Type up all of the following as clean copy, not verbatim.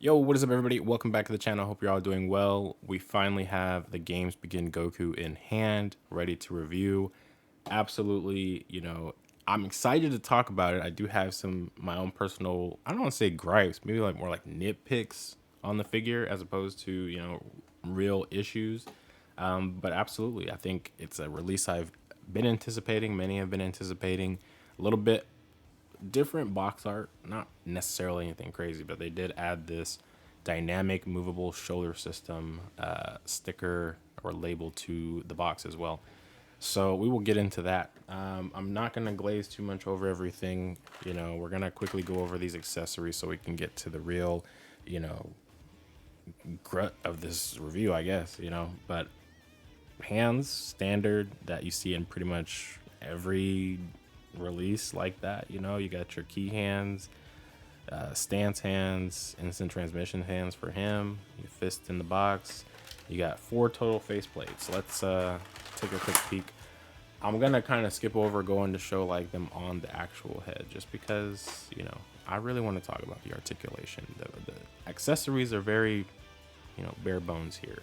Yo, what is up, everybody? Welcome back to the channel. Hope you're all doing well. We finally have the Games Begin Goku in hand, ready to review. Absolutely, I'm excited to talk about it. I do have some my own personal, I don't want to say gripes, maybe like more like nitpicks on the figure as opposed to real issues. But absolutely, I think it's a release I've been anticipating. Many have been anticipating. A little bit different box art, not necessarily anything crazy, but they did add this dynamic movable shoulder system sticker or label to the box as well. So we will get into that. I'm not going to glaze too much over everything. We're going to quickly go over these accessories so we can get to the real, you know, glut of this review, I guess, But hands, standard that you see in pretty much every release like that. You got your key hands, stance hands, instant transmission hands for him, your fist in the box. You got 4 total faceplates. Let's take a quick peek. I'm gonna kind of skip over going to show like them on the actual head, just because I really want to talk about the articulation. The accessories are very bare bones here.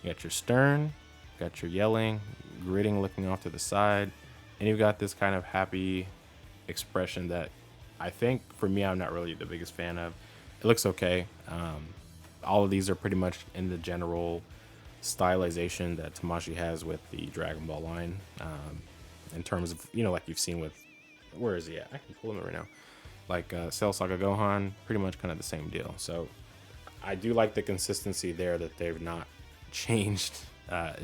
You got your stern, got your yelling, gritting looking off to the side, and you've got this kind of happy expression that I think for me I'm not really the biggest fan of. It looks okay. All of these are pretty much in the general stylization that Tamashi has with the Dragon Ball line. In terms of like you've seen with, where is he at? I can pull him right now. Like Cell Saga Gohan, pretty much kind of the same deal. So I do like the consistency there that they've not changed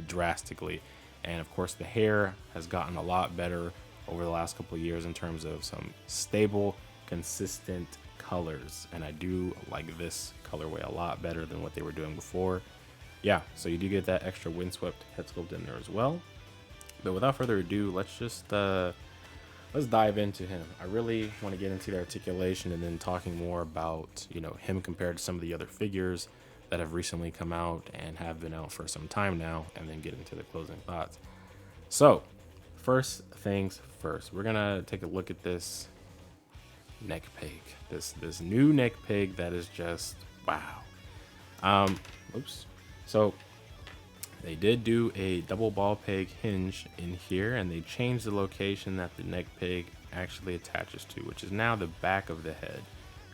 drastically. And of course, the hair has gotten a lot better over the last couple of years in terms of some stable, consistent colors. And I do like this colorway a lot better than what they were doing before. Yeah, so you do get that extra windswept head sculpt in there as well. But without further ado, let's just let's dive into him. I really want to get into the articulation and then talking more about him compared to some of the other figures that have recently come out and have been out for some time now, and then get into the closing thoughts. So first things first, we're gonna take a look at this neck peg, this new neck peg that is just wow. Oops. So they did do a double ball peg hinge in here, and they changed the location that the neck peg actually attaches to, which is now the back of the head,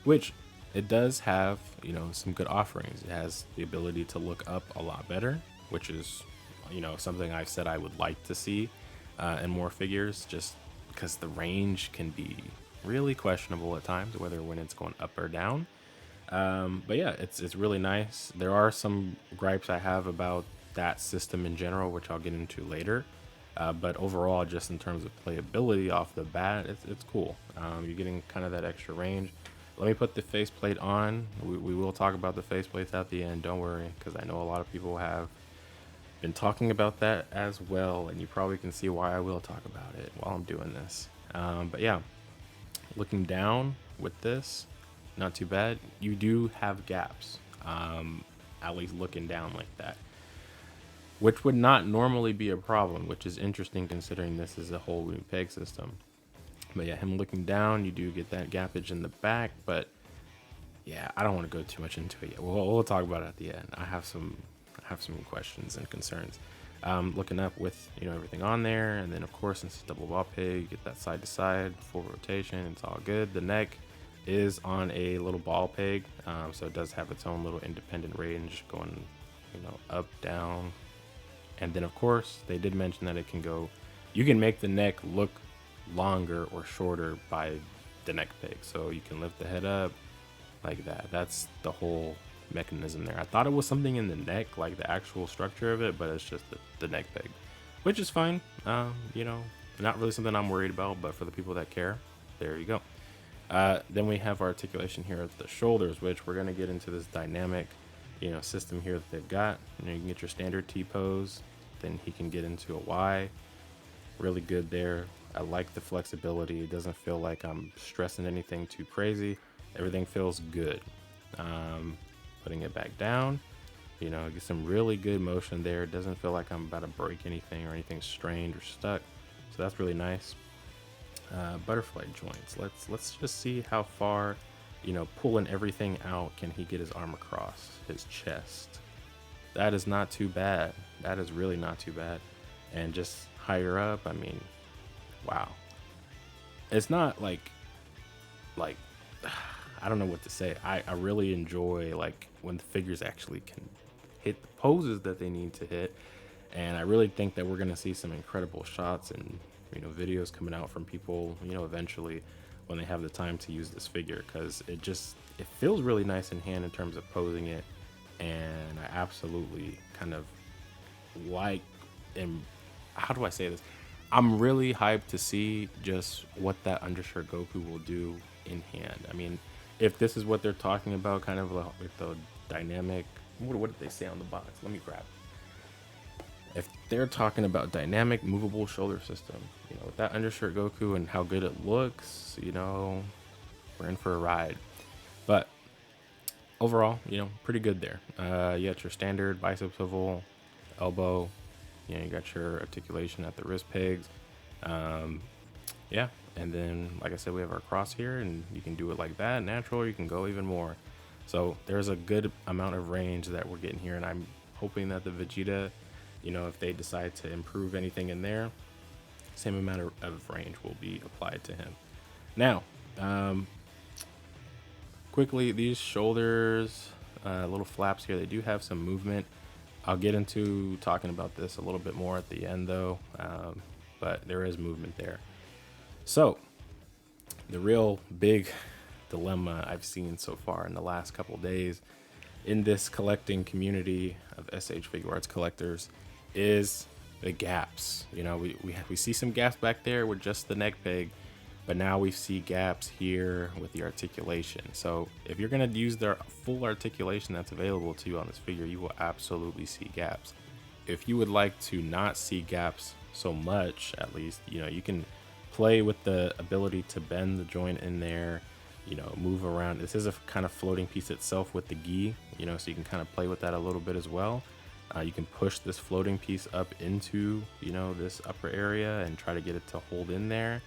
which it does have, some good offerings. It has the ability to look up a lot better, which is, something I've said I would like to see in more figures, just because the range can be really questionable at times, whether when it's going up or down. But yeah, it's really nice. There are some gripes I have about that system in general, which I'll get into later. But overall, just in terms of playability off the bat, it's cool. You're getting kind of that extra range. Let me put the faceplate on. We will talk about the faceplates at the end, don't worry, because I know a lot of people have been talking about that as well, and you probably can see why I will talk about it while I'm doing this. But yeah, looking down with this, not too bad. You do have gaps, at least looking down like that, which would not normally be a problem, which is interesting considering this is a whole new peg system. But yeah, him looking down, you do get that gappage in the back, but yeah, I don't want to go too much into it yet. We'll talk about it at the end. I have some questions and concerns. Looking up with everything on there, and then of course, since it's double ball peg, you get that side to side full rotation. It's all good. The neck is on a little ball peg, so it does have its own little independent range going, up, down, and then of course they did mention that it can go. You can make the neck look longer or shorter by the neck peg, so you can lift the head up like that. That's the whole mechanism there. I thought it was something in the neck, like the actual structure of it, but it's just the neck peg, which is fine. Not really something I'm worried about, but for the people that care, there you go. Then we have articulation here at the shoulders, which we're going to get into this dynamic system here that they've got. You can get your standard T pose, then he can get into a Y. Really good there. I like the flexibility. It doesn't feel like I'm stressing anything too crazy. Everything feels good. Putting it back down, get some really good motion there. It doesn't feel like I'm about to break anything or anything strained or stuck. So that's really nice. Butterfly joints. Let's just see how far you know, pulling everything out, can he get his arm across his chest? That is not too bad. That is really not too bad. And just higher up, I mean, wow. It's not like I don't know what to say. I really enjoy like when the figures actually can hit the poses that they need to hit. And I really think that we're gonna see some incredible shots and, you know, videos coming out from people, you know, eventually when they have the time to use this figure, because it feels really nice in hand in terms of posing it. And I absolutely kind of like, and how do I say this? I'm really hyped to see just what that undershirt Goku will do in hand. I mean, if this is what they're talking about, kind of like the dynamic, what did they say on the box? Let me grab it. If they're talking about dynamic movable shoulder system, you know, with that undershirt Goku and how good it looks, you know, we're in for a ride. But overall, you know, pretty good there. You got your standard bicep swivel, elbow, you know, you got your articulation at the wrist pegs. Yeah, and then like I said, we have our cross here, and you can do it like that, natural, or you can go even more. So there's a good amount of range that we're getting here, and I'm hoping that the Vegeta, you know, if they decide to improve anything in there, same amount of range will be applied to him. Now, quickly, these shoulders, little flaps here, they do have some movement. I'll get into talking about this a little bit more at the end though, but there is movement there. So the real big dilemma I've seen so far in the last couple days in this collecting community of SH Figuarts collectors is the gaps. You know, we see some gaps back there with just the neck peg, but now we see gaps here with the articulation. So if you're gonna use their full articulation that's available to you on this figure, you will absolutely see gaps. If you would like to not see gaps so much, at least, you know, you can play with the ability to bend the joint in there, you know, move around. This is a kind of floating piece itself with the gi, you know, so you can kind of play with that a little bit as well. You can push this floating piece up into, you know, this upper area and try to get it to hold in there.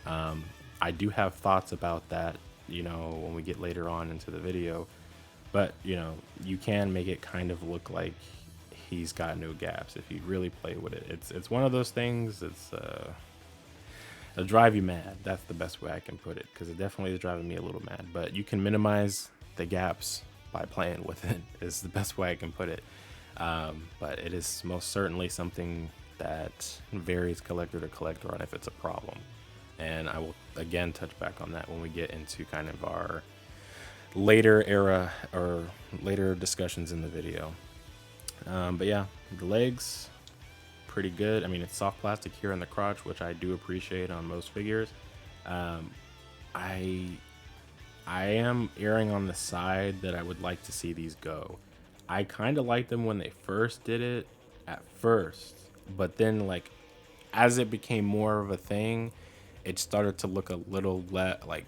I do have thoughts about that, you know, when we get later on into the video, but you know, you can make it kind of look like he's got no gaps if you really play with it. It's one of those things. It'll drive you mad. That's the best way I can put it, because it definitely is driving me a little mad. But you can minimize the gaps by playing with it, is the best way I can put it. But it is most certainly something that varies collector to collector on if it's a problem. And I will again touch back on that when we get into kind of our later era or later discussions in the video. But yeah, the legs, pretty good. I mean, it's soft plastic here in the crotch, which I do appreciate on most figures. I am erring on the side that I would like to see these go. I kind of liked them when they first did it at first, but then like as it became more of a thing, it started to look a little like,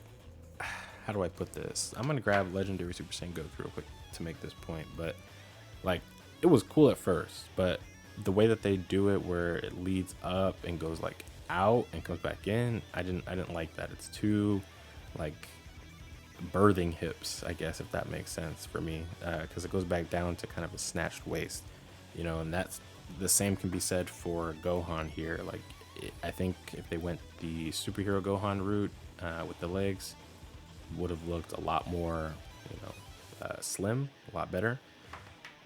how do I put this? I'm gonna grab Legendary Super Saiyan Goku real quick to make this point, but like it was cool at first, but the way that they do it where it leads up and goes like out and comes back in, I didn't like that. It's too like birthing hips, I guess, if that makes sense for me, because it goes back down to kind of a snatched waist, you know, and that's the same can be said for Gohan here. Like I think if they went the superhero Gohan route with the legs, would have looked a lot more, you know, slim, a lot better.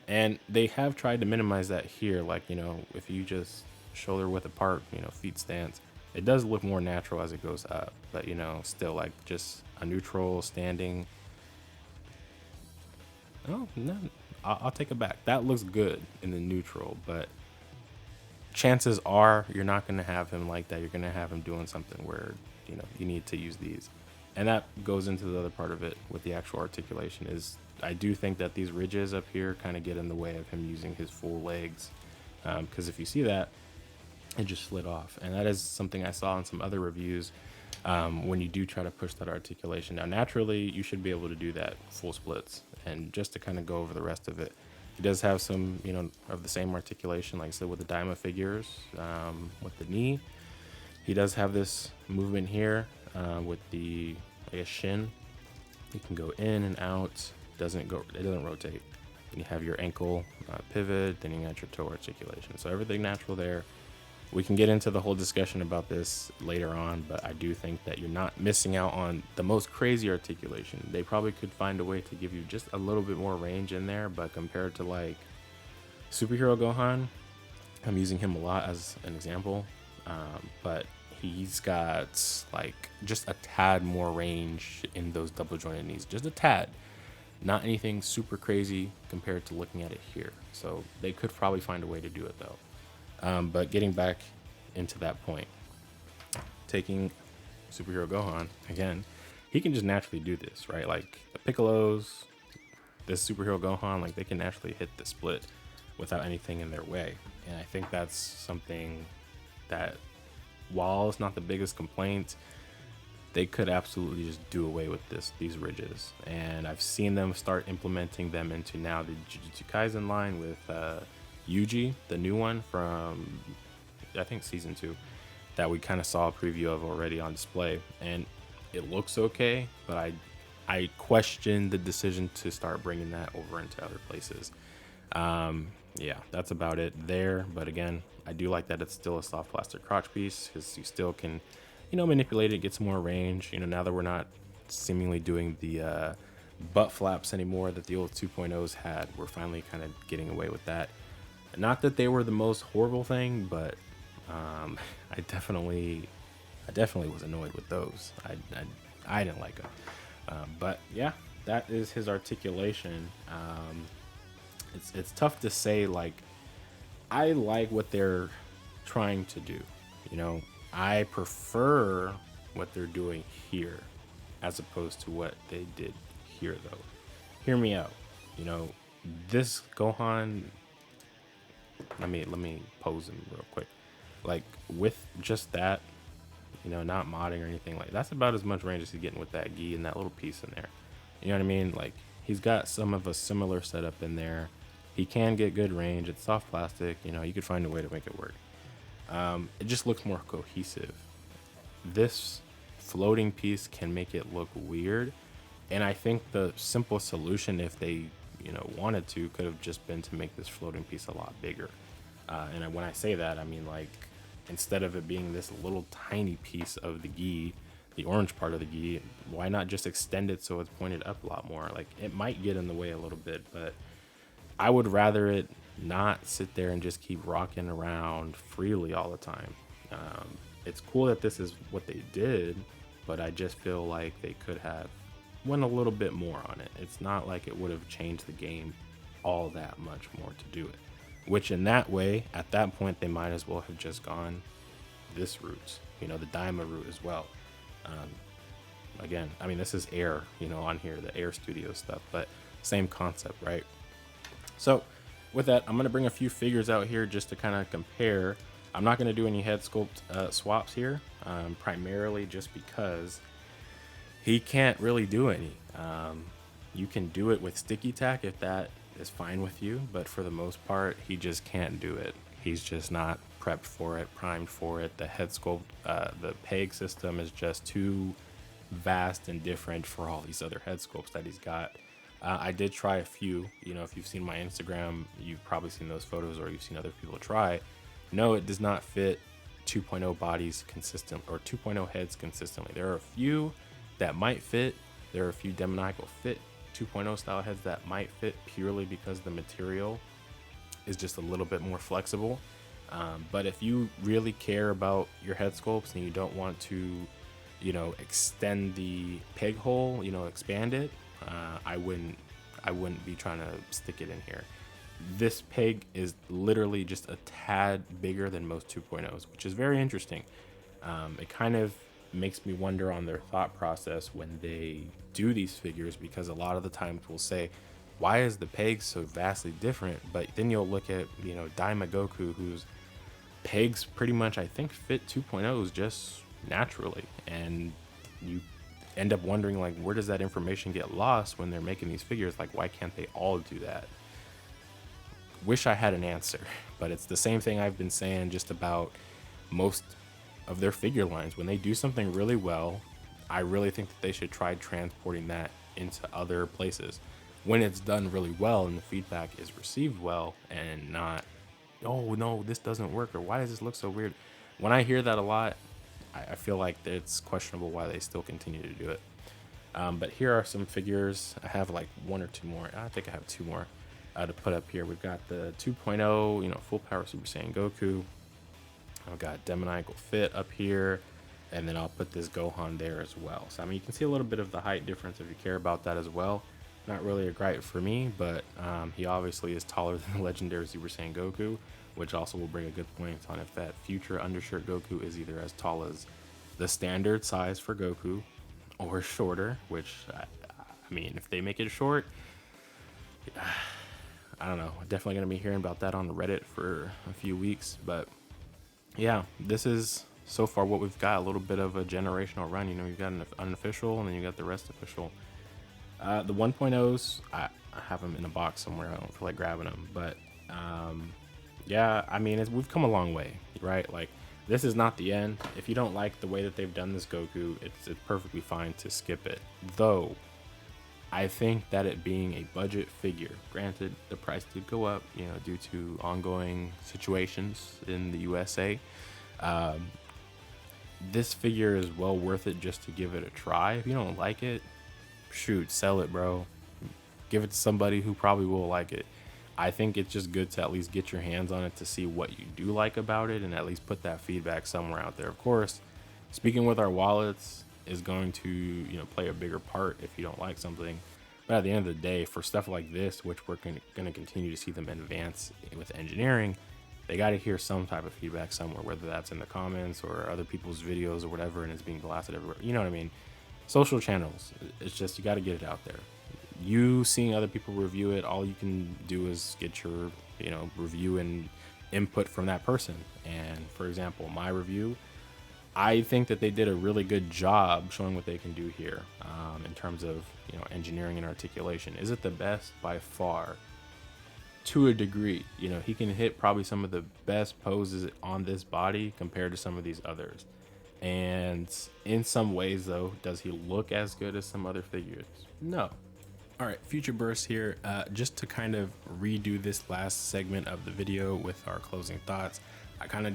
And they have tried to minimize that here. Like, you know, if you just shoulder width apart, you know, feet stance, it does look more natural as it goes up. But, you know, still like just a neutral standing. Oh, no, I'll take it back. That looks good in the neutral, but chances are you're not going to have him like that. You're going to have him doing something where, you know, you need to use these. And that goes into the other part of it with the actual articulation is I do think that these ridges up here kind of get in the way of him using his full legs. Because if you see that, it just slid off. And that is something I saw in some other reviews when you do try to push that articulation. Now, naturally, you should be able to do that full splits. And just to kind of go over the rest of it, he does have some, you know, of the same articulation, like I said, with the Daima figures, with the knee. He does have this movement here with the, I guess, shin. You can go in and out. It doesn't rotate. Then you have your ankle pivot, then you got your toe articulation. So everything natural there. We can get into the whole discussion about this later on, but I do think that you're not missing out on the most crazy articulation. They probably could find a way to give you just a little bit more range in there, but compared to like Superhero Gohan, I'm using him a lot as an example, but he's got like just a tad more range in those double jointed knees, just a tad. Not anything super crazy compared to looking at it here. So they could probably find a way to do it though. But getting back into that point, taking Superhero Gohan again, he can just naturally do this, right? Like the Piccolos, this Superhero Gohan, like they can naturally hit the split without anything in their way. And I think that's something that, while it's not the biggest complaint, they could absolutely just do away with these ridges. And I've seen them start implementing them into now the Jujutsu Kaisen line with Yuji, the new one from I think season 2, that we kind of saw a preview of already on display, and it looks okay, but I question the decision to start bringing that over into other places. Yeah, that's about it there. But again, I do like that it's still a soft plastic crotch piece, because you still can, manipulate it, get some more range. Now that we're not seemingly doing the butt flaps anymore that the old 2.0s had, we're finally kind of getting away with that. Not that they were the most horrible thing, but I definitely was annoyed with those. I didn't like them. But yeah, that is his articulation. It's tough to say. Like, I like what they're trying to do. I prefer what they're doing here as opposed to what they did here, though. Hear me out. This Gohan. Let me pose him real quick. Like, with just that, not modding or anything, like that's about as much range as he's getting with that gi and that little piece in there. You know what I mean? Like, he's got some of a similar setup in there. He can get good range. It's soft plastic. You could find a way to make it work. It just looks more cohesive. This floating piece can make it look weird, and I think the simple solution, if they wanted to, could have just been to make this floating piece a lot bigger. And when I say that, I mean, like, instead of it being this little tiny piece of the gi, the orange part of the gi, why not just extend it so it's pointed up a lot more? Like, it might get in the way a little bit, but I would rather it not sit there and just keep rocking around freely all the time. It's cool that this is what they did, but I just feel like they could have went a little bit more on it. It's not like it would have changed the game all that much more to do it, which in that way, at that point, they might as well have just gone this route, the Daima route as well. Again, I mean, this is Air, on here, the Air Studio stuff, but same concept, right? So with that, I'm going to bring a few figures out here just to kind of compare. I'm not going to do any head sculpt swaps here, primarily just because he can't really do any. You can do it with sticky tack if that is fine with you, but for the most part, he just can't do it. He's just not prepped for it, primed for it. The head sculpt, the peg system is just too vast and different for all these other head sculpts that he's got. I did try a few. If you've seen my Instagram, you've probably seen those photos, or you've seen other people try. No, it does not fit 2.0 bodies consistent, or 2.0 heads consistently. There are a few that might fit. There are a few demoniacal fit 2.0 style heads that might fit purely because the material is just a little bit more flexible. But if you really care about your head sculpts and you don't want to, extend the peg hole, expand it, I wouldn't be trying to stick it in here. This peg is literally just a tad bigger than most 2.0s, which is very interesting. It kind of makes me wonder on their thought process when they do these figures, because a lot of the times we'll say, why is the peg so vastly different? But then you'll look at, Daima Goku, whose pegs pretty much, I think, fit 2.0s just naturally. And you end up wondering, like, where does that information get lost when they're making these figures? Like, why can't they all do that? Wish I had an answer, but it's the same thing I've been saying just about most of their figure lines. When they do something really well, I really think that they should try transporting that into other places when it's done really well and the feedback is received well, and not, oh no, this doesn't work, or why does this look so weird. When I hear that a lot, I feel like it's questionable why they still continue to do it. But here are some figures. I have like one or two more. I think I have two more to put up here. We've got the 2.0, you know, full power Super Saiyan Goku. I've got demoniacal fit up here, and then I'll put this Gohan there as well. So I mean, you can see a little bit of the height difference if you care about that as well. Not really a gripe for me, but he obviously is taller than the legendary Super Saiyan Goku, which also will bring a good point on if that future undershirt Goku is either as tall as the standard size for Goku or shorter, which I mean, if they make it short, I don't know, definitely gonna be hearing about that on Reddit for a few weeks. But yeah, this is so far what we've got. A little bit of a generational run. You know, you've got an unofficial and then you got the rest official. The 1.0s, I have them in a box somewhere. I don't feel like grabbing them, but yeah, I mean, we've come a long way, right? Like, this is not the end. If you don't like the way that they've done this Goku, it's perfectly fine to skip it. Though, I think that it being a budget figure, granted, the price did go up, you know, due to ongoing situations in the USA. This figure is well worth it just to give it a try. If you don't like it, shoot, sell it, bro. Give it to somebody who probably will like it. I think it's just good to at least get your hands on it to see what you do like about it, and at least put that feedback somewhere out there. Of course, speaking with our wallets is going to, you know, play a bigger part if you don't like something. But at the end of the day, for stuff like this, which we're going to continue to see them advance with engineering, they got to hear some type of feedback somewhere, whether that's in the comments or other people's videos or whatever, and it's being blasted everywhere. You know what I mean? Social channels, it's just, you got to get it out there. You seeing other people review it, all you can do is get your, you know, review and input from that person. And for example, my review, I think that they did a really good job showing what they can do here, in terms of, you know, engineering and articulation. Is it the best? By far, to a degree. You know, he can hit probably some of the best poses on this body compared to some of these others. And in some ways, though, does he look as good as some other figures? No. All right, future burst here, just to kind of redo this last segment of the video with our closing thoughts. I kind of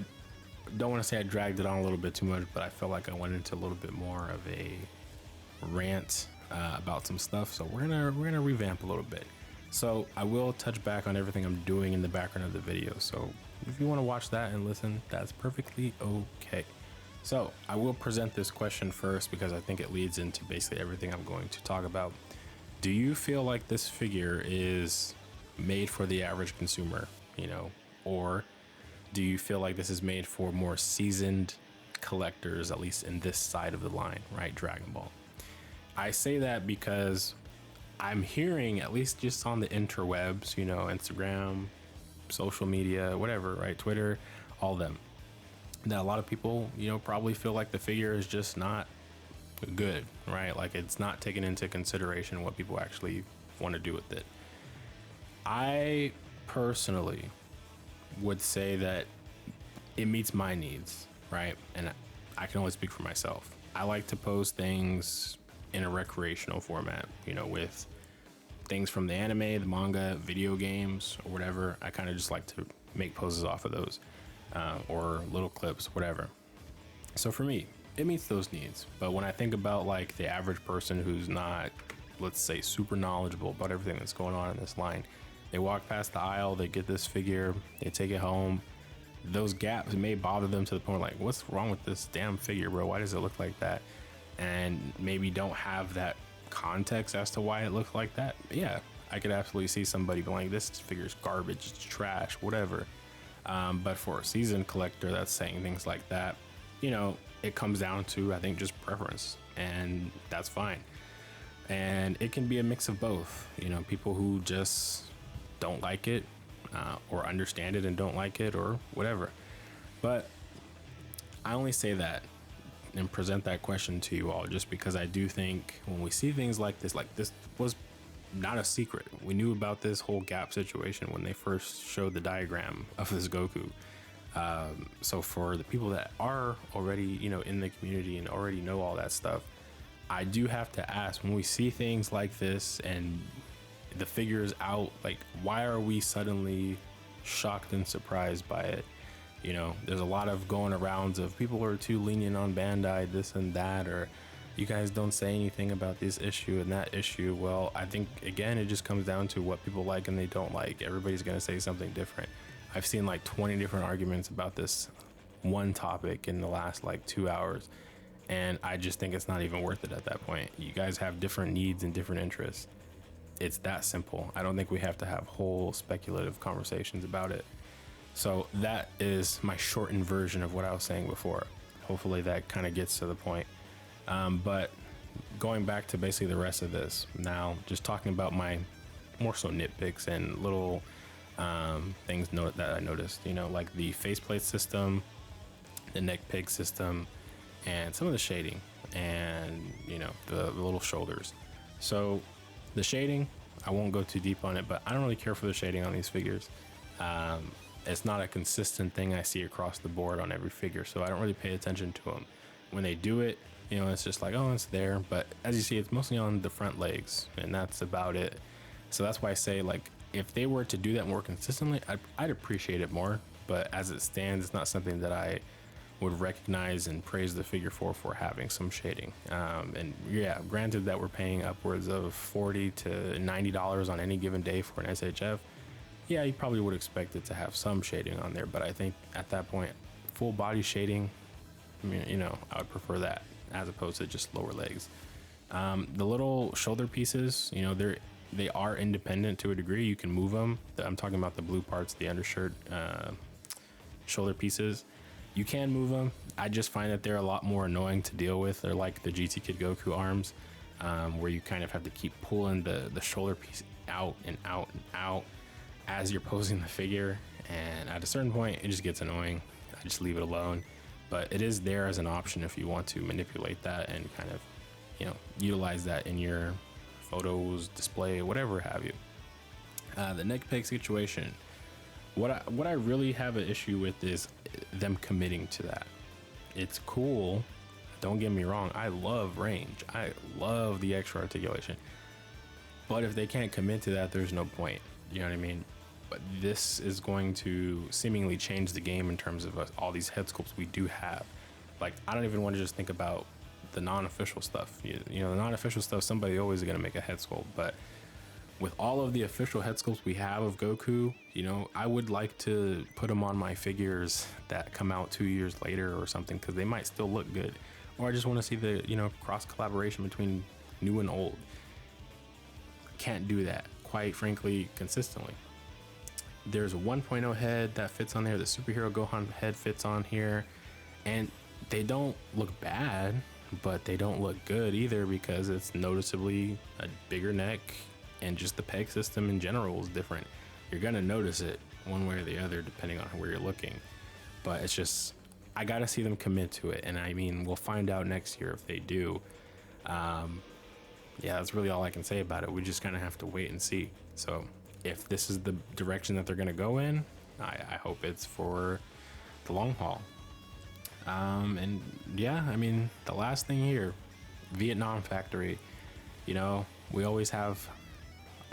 don't want to say I dragged it on a little bit too much, but I felt like I went into a little bit more of a rant about some stuff. So we're gonna revamp a little bit. So I will touch back on everything I'm doing in the background of the video. So if you want to watch that and listen, that's perfectly okay. So I will present this question first because I think it leads into basically everything I'm going to talk about. Do you feel like this figure is made for the average consumer, you know, or do you feel like this is made for more seasoned collectors, at least in this side of the line, right? Dragon Ball. I say that because I'm hearing, at least just on the interwebs, you know, Instagram, social media, whatever, right? Twitter, all them, that a lot of people, you know, probably feel like the figure is just not good, right? Like, it's not taking into consideration what people actually want to do with it. I personally would say that it meets my needs, right? And I can only speak for myself. I like to post things in a recreational format, you know, with things from the anime, the manga, video games, or whatever. I kind of just like to make poses off of those, or little clips, whatever. So for me, it meets those needs. But when I think about like the average person who's not, let's say, super knowledgeable about everything that's going on in this line, they walk past the aisle, they get this figure, they take it home. Those gaps may bother them to the point like, what's wrong with this damn figure, bro? Why does it look like that? And maybe don't have that context as to why it looks like that. But yeah, I could absolutely see somebody being like, this figure's garbage, it's trash, whatever. But for a seasoned collector that's saying things like that, you know, it comes down to, I think, just preference, and that's fine. And it can be a mix of both, you know, people who just don't like it, or understand it and don't like it, or whatever. But I only say that and present that question to you all just because I do think when we see things like this was not a secret. We knew about this whole gap situation when they first showed the diagram of this Goku. So for the people that are already, you know, in the community and already know all that stuff, I do have to ask, when we see things like this and the figures out, like, why are we suddenly shocked and surprised by it? You know, there's a lot of going arounds of people are too lenient on Bandai, this and that, or you guys don't say anything about this issue and that issue. Well, I think, again, it just comes down to what people like and they don't like. Everybody's going to say something different. I've seen like 20 different arguments about this one topic in the last like 2 hours. And I just think it's not even worth it at that point. You guys have different needs and different interests. It's that simple. I don't think we have to have whole speculative conversations about it. So that is my shortened version of what I was saying before. Hopefully that kind of gets to the point. But going back to basically the rest of this now, just talking about my more so nitpicks and little things that I noticed, you know, like the faceplate system, the neck peg system, and some of the shading, and you know, the little shoulders. So the shading, I won't go too deep on it, but I don't really care for the shading on these figures. It's not a consistent thing I see across the board on every figure, so I don't really pay attention to them. When they do it, you know, it's just like, oh, it's there. But as you see, it's mostly on the front legs, and that's about it. So that's why I say, like, if they were to do that more consistently, I'd appreciate it more. But as it stands, it's not something that I would recognize and praise the figure for having some shading. And yeah, granted that we're paying upwards of $40 to $90 on any given day for an SHF. Yeah, you probably would expect it to have some shading on there, but I think at that point, full body shading, I mean, you know, I would prefer that as opposed to just lower legs. The little shoulder pieces, you know, they are independent to a degree. You can move them. I'm talking about the blue parts, the undershirt, shoulder pieces. You can move them. I just find that they're a lot more annoying to deal with. They're like the GT Kid Goku arms, where you kind of have to keep pulling the shoulder piece out and out and out as you're posing the figure. And at a certain point, it just gets annoying. I just leave it alone. But it is there as an option if you want to manipulate that and kind of, you know, utilize that in your photos, display, whatever have you. The neck peg situation. What I really have an issue with is them committing to that. It's cool, don't get me wrong, I love range, I love the extra articulation, but if they can't commit to that, there's no point, you know what I mean? But this is going to seemingly change the game in terms of all these head sculpts we do have. Like, I don't even want to just think about the non-official stuff. You know, the non-official stuff, somebody always is going to make a head sculpt, but with all of the official head sculpts we have of Goku, you know, I would like to put them on my figures that come out 2 years later or something, because they might still look good. Or I just want to see the, you know, cross collaboration between new and old. Can't do that, quite frankly, consistently. There's a 1.0 head that fits on there. The Superhero Gohan head fits on here, and they don't look bad, but they don't look good either, because it's noticeably a bigger neck, and just the peg system in general is different. You're gonna notice it one way or the other depending on where you're looking, but it's just, I gotta see them commit to it. And I mean, we'll find out next year if they do. Yeah, that's really all I can say about it. We just kind of have to wait and see. So if this is the direction that they're gonna go in, I hope it's for the long haul. And yeah, I mean, the last thing here, Vietnam factory, you know, we always have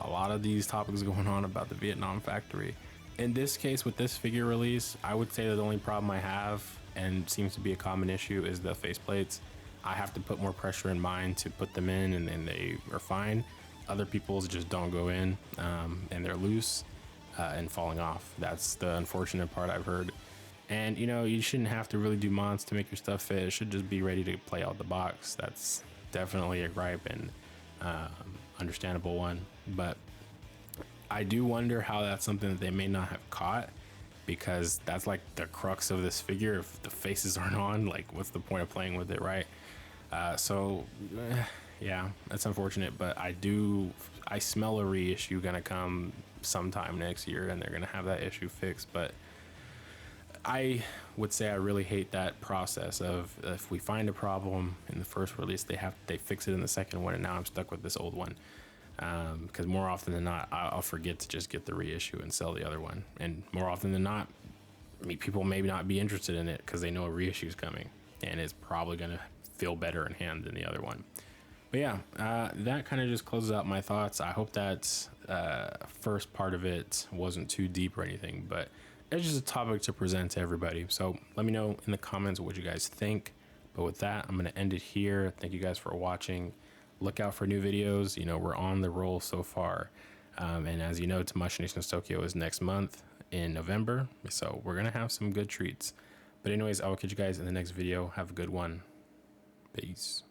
a lot of these topics going on about the Vietnam factory. In this case, with this figure release, I would say that the only problem I have, and seems to be a common issue, is the faceplates. I have to put more pressure in mine to put them in, and then they are fine. Other people's just don't go in, and they're loose and falling off. That's the unfortunate part I've heard. And you know, you shouldn't have to really do mods to make your stuff fit. It should just be ready to play out the box. That's definitely a gripe and understandable one. But I do wonder how that's something that they may not have caught, because that's like the crux of this figure. If the faces aren't on, like, what's the point of playing with it, right? Yeah, that's unfortunate, but I smell a reissue gonna come sometime next year, and they're gonna have that issue fixed. But I would say I really hate that process of, if we find a problem in the first release, they fix it in the second one, and now I'm stuck with this old one. Because more often than not, I'll forget to just get the reissue and sell the other one. And more often than not, I mean, people may not be interested in it because they know a reissue is coming, and it's probably going to feel better in hand than the other one. But yeah, that kind of just closes out my thoughts. I hope that first part of it wasn't too deep or anything, but it's just a topic to present to everybody. So let me know in the comments what you guys think. But with that, I'm going to end it here. Thank you guys for watching. Look out for new videos. You know, we're on the roll so far. And as you know, Tamashii Nations Tokyo is next month in November. So we're going to have some good treats. But anyways, I will catch you guys in the next video. Have a good one. Peace.